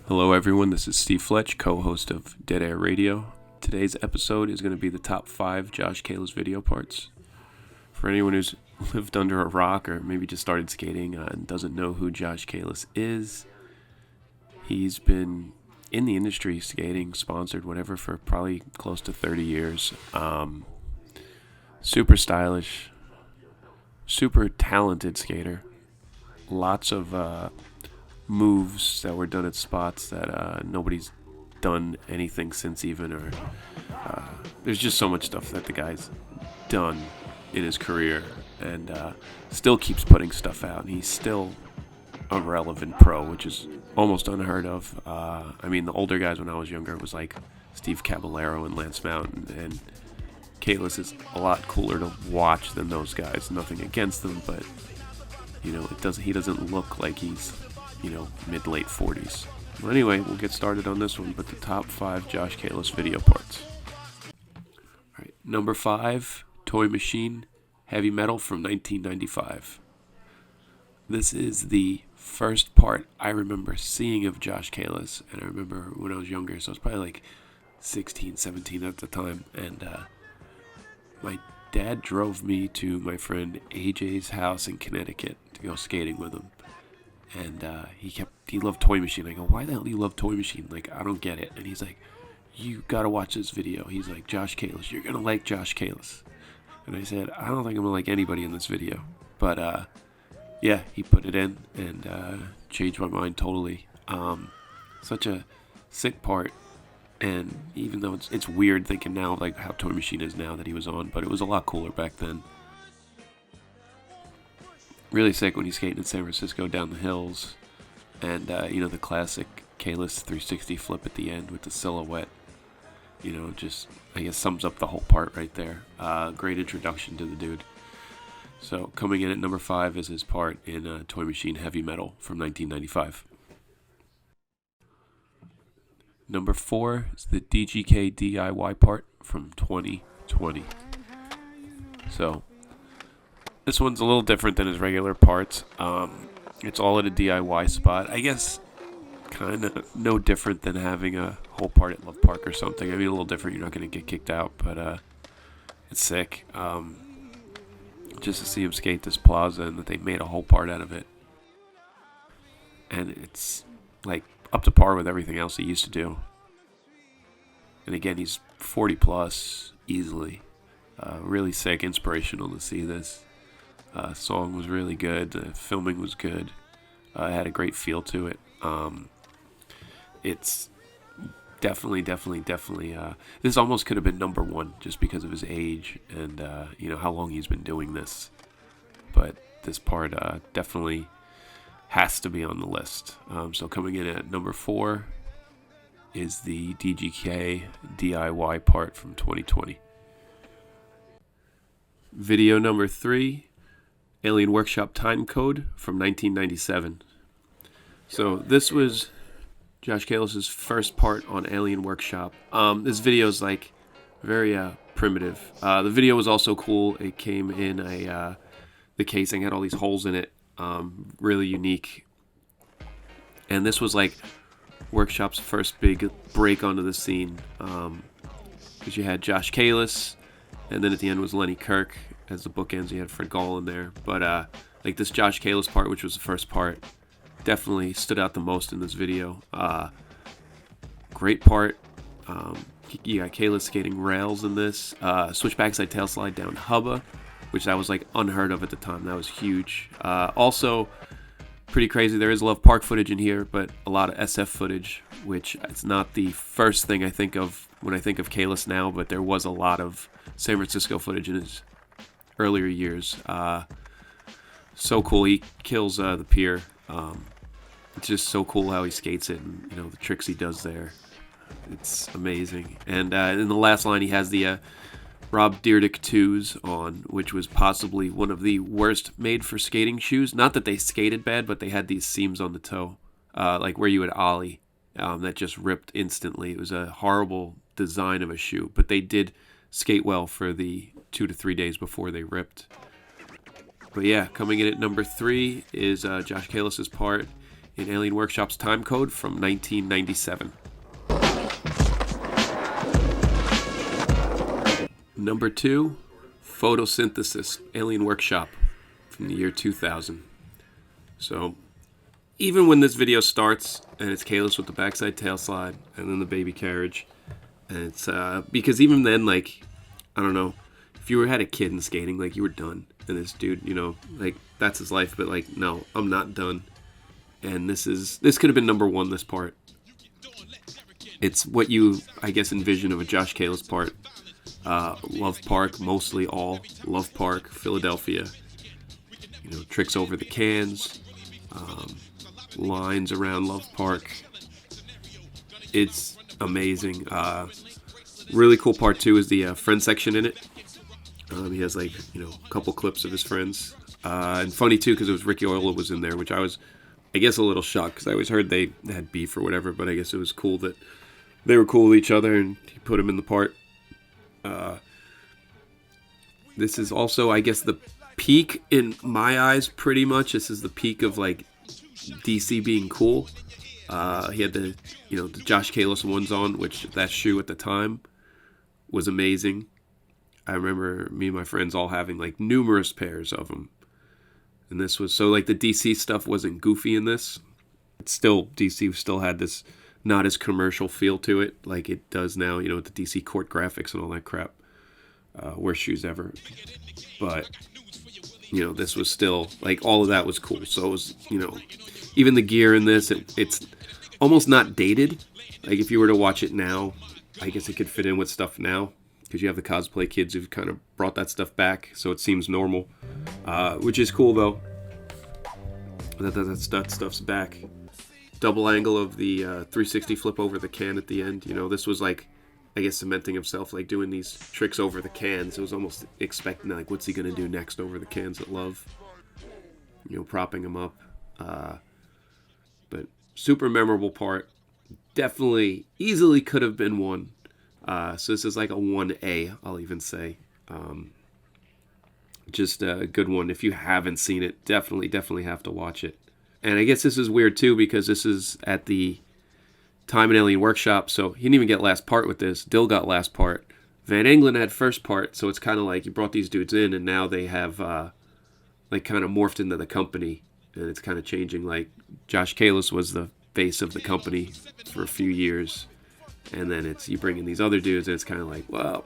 Hello everyone, this is Steve Fletch, co-host of Dead Air Radio. Today's episode is going to be the top 5 Josh Kalis video parts. For anyone who's lived under a rock or maybe just started skating and doesn't know who Josh Kalis is, he's been in the industry skating, sponsored, whatever, for probably close to 30 years. Super stylish, super talented skater. Lots of moves that were done at spots that nobody's done anything since even, or there's just so much stuff that the guy's done in his career and still keeps putting stuff out, and he's still a relevant pro, which is almost unheard of. I mean, the older guys when I was younger was like Steve Caballero and Lance Mountain, and Kalis is a lot cooler to watch than those guys. Nothing against them, but you know, he doesn't look like he's, you know, mid-late 40s. Well, anyway, we'll get started on this one, but the top 5 Josh Kalis video parts. All right, number 5, Toy Machine, Heavy Metal from 1995. This is the first part I remember seeing of Josh Kalis, and I remember when I was younger, so I was probably like 16, 17 at the time, and my dad drove me to my friend AJ's house in Connecticut to go skating with him. And he loved Toy Machine. I go, why the hell do you love Toy Machine? Like, I don't get it. And he's like, you gotta watch this video. He's like, Josh Kalis, you're gonna like Josh Kalis. And I said, I don't think I'm gonna like anybody in this video. But yeah, he put it in and changed my mind totally. Such a sick part. And even though it's weird thinking now like how Toy Machine is now that he was on, but it was a lot cooler back then. Really sick when he's skating in San Francisco down the hills, and you know, the classic Kalis 360 flip at the end with the silhouette. You know, just I guess sums up the whole part right there. Great introduction to the dude. So coming in at number 5 is his part in Toy Machine Heavy Metal from 1995. Number 4 is the DGK DIY part from 2020. So this one's a little different than his regular parts. It's all at a DIY spot. I guess kind of no different than having a whole part at Love Park or something. I mean, a little different. You're not going to get kicked out, but it's sick. Just to see him skate this plaza and that they made a whole part out of it. And it's like up to par with everything else he used to do. And again, he's 40 plus easily. Really sick, inspirational to see this. Song was really good. The filming was good. It had a great feel to it. It's definitely. This almost could have been number 1 just because of his age and you know how long he's been doing this. But this part definitely has to be on the list. So coming in at number 4 is the DGK DIY part from 2020. Video number 3. Alien Workshop Time Code from 1997. So this was Josh Kalis' first part on Alien Workshop. This video is like very primitive. The video was also cool. It came in the casing had all these holes in it. Really unique. And this was like Workshop's first big break onto the scene. Because you had Josh Kalis, and then at the end was Lenny Kirk. As the bookends, you had Fred Gall in there. But like this Josh Kalis part, which was the first part, definitely stood out the most in this video. Great part. You got Kalis skating rails in this. Switch backside tail slide down hubba, which that was like unheard of at the time. That was huge. Also, pretty crazy. There is Love Park footage in here, but a lot of SF footage, which it's not the first thing I think of when I think of Kalis now, but there was a lot of San Francisco footage in his earlier years. So cool. He kills the pier. It's just so cool how he skates it, and you know the tricks he does there. It's amazing. And in the last line, he has the Rob Dyrdek 2s on, which was possibly one of the worst made for skating shoes. Not that they skated bad, but they had these seams on the toe, like where you would ollie, that just ripped instantly. It was a horrible design of a shoe, but they did skate well for the 2 to 3 days before they ripped. But yeah, coming in at number 3 is Josh Kalis' part in Alien Workshop's time code from 1997. Number 2, Photosynthesis, Alien Workshop from the year 2000. So, even when this video starts, and it's Kahless with the backside tail slide, and then the baby carriage, and it's, because even then, like, I don't know, if you had a kid in skating, like, you were done, and this dude, you know, like, that's his life, but, like, no, I'm not done, and this could have been number 1, this part. It's what you, I guess, envision of a Josh Kahless part. Love Park, mostly all Love Park, Philadelphia. You know, tricks over the cans, lines around Love Park. It's amazing. Really cool part too is the friend section in it. He has, like, you know, a couple clips of his friends, and funny too because it was Ricky Oila was in there, which I was, I guess, a little shocked because I always heard they had beef or whatever, but I guess it was cool that they were cool with each other and he put him in the part. This is also, I guess, the peak in my eyes, pretty much. This is the peak of, like, DC being cool. He had the, you know, the Josh Kahless ones on, which that shoe at the time was amazing. I remember me and my friends all having, like, numerous pairs of them. And this was, so, like, the DC stuff wasn't goofy in this. It's still, DC still had this not as commercial feel to it like it does now, you know, with the DC Court graphics and all that crap. Worst shoes ever. But, you know, this was still, like, all of that was cool. So it was, you know, even the gear in this, it's almost not dated. Like, if you were to watch it now, I guess it could fit in with stuff now, because you have the cosplay kids who've kind of brought that stuff back, so it seems normal. Which is cool, though. That stuff's back. Double angle of the 360 flip over the can at the end. You know, this was, like, I guess, cementing himself, like, doing these tricks over the cans. It was almost expecting, like, what's he going to do next over the cans at Love? You know, propping him up. But super memorable part. Definitely, easily could have been 1. So this is like a 1A, I'll even say. Just a good one. If you haven't seen it, definitely have to watch it. And I guess this is weird, too, because this is at the time in Alien Workshop, so he didn't even get last part with this. Dill got last part. Van Engelen had first part, so it's kind of like you brought these dudes in, and now they have, like, kind of morphed into the company, and it's kind of changing. Like, Josh Kahless was the face of the company for a few years, and then it's, you bring in these other dudes, and it's kind of like, well,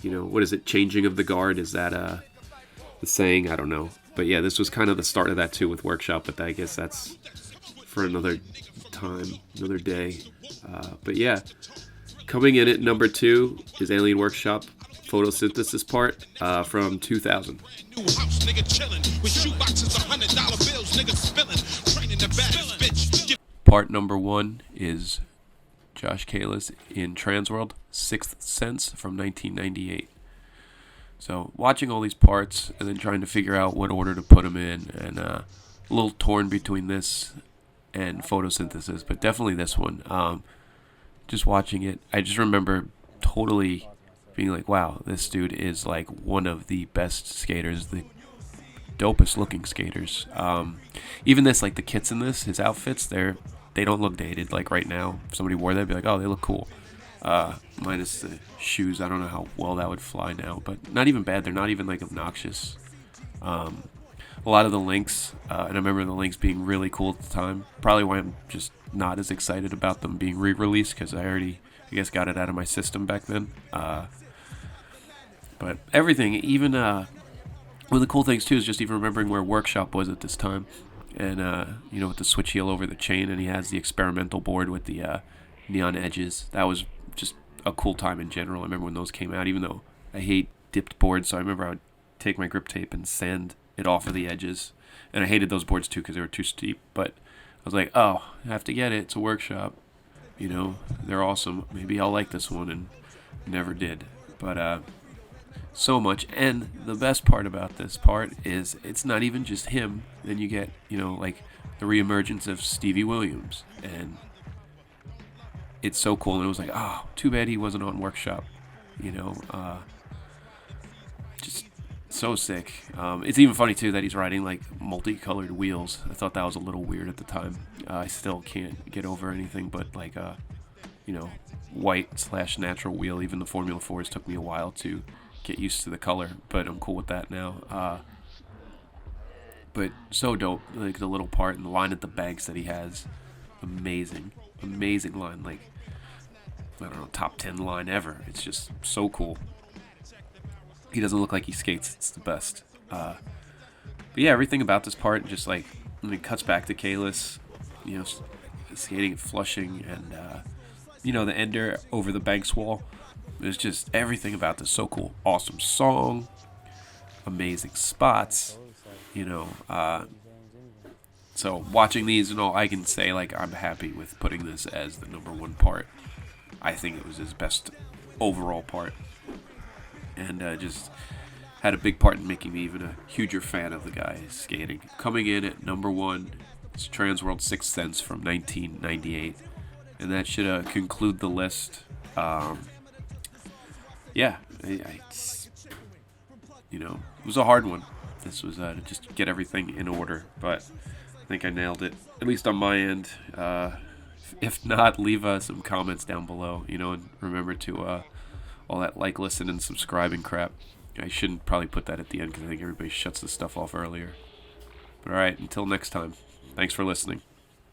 you know, what is it, changing of the guard? Is that, the saying? I don't know. But yeah, this was kind of the start of that, too, with Workshop, but I guess that's for another time, another day. But yeah, coming in at number 2 is Alien Workshop Photosynthesis part from 2000. Part number 1 is Josh Kahless in Transworld, Sixth Sense from 1998. So watching all these parts and then trying to figure out what order to put them in, and a little torn between this and Photosynthesis, but definitely this one. Just watching it, I just remember totally being like, wow, this dude is like one of the best skaters, the dopest looking skaters. Even this, like the kits in this, his outfits, they don't look dated. Like right now, if somebody wore that, I'd be like, oh, they look cool. Minus the shoes, I don't know how well that would fly now, but not even bad. They're not even like obnoxious. A lot of the links, and I remember the links being really cool at the time. Probably why I'm just not as excited about them being re-released, because I already, I guess, got it out of my system back then. But everything, even one of the cool things too is just even remembering where Workshop was at this time, and you know, with the switch heel over the chain, and he has the experimental board with the neon edges. That was just a cool time in general. I remember when those came out, even though I hate dipped boards, so I remember I would take my grip tape and sand it off of the edges, and I hated those boards too because they were too steep. But I was like, oh, I have to get it. It's a Workshop, you know, they're awesome. Maybe I'll like this one, and never did. But so much. And the best part about this part is it's not even just him. Then you get, you know, like the reemergence of Stevie Williams, and it's so cool. And it was like, oh, too bad he wasn't on Workshop, you know. Just so sick. It's even funny too that he's riding like multicolored wheels. I thought that was a little weird at the time. I still can't get over anything but like white/natural wheel. Even the Formula 4s took me a while to get used to the color, but I'm cool with that now. But so dope, like the little part and the line at the banks that he has, amazing line. Like, I don't know, top 10 line ever. It's just so cool. He doesn't look like he skates. It's the best. But yeah, everything about this part, just like when it cuts back to Kalis, skating at Flushing, and the ender over the Banks wall. There's just everything about this so cool. Awesome song, amazing spots. So watching these and all, I can say like I'm happy with putting this as the number one part. I think it was his best overall part, and just had a big part in making me even a huger fan of the guy skating. Coming in at number one, it's Transworld Sixth Sense from 1998, and that should conclude the list. It was a hard one. This was to just get everything in order, but I think I nailed it, at least on my end. If not, leave some comments down below, and remember to all that like, listen, and subscribing crap. I shouldn't probably put that at the end because I think everybody shuts this stuff off earlier. But alright, until next time, thanks for listening.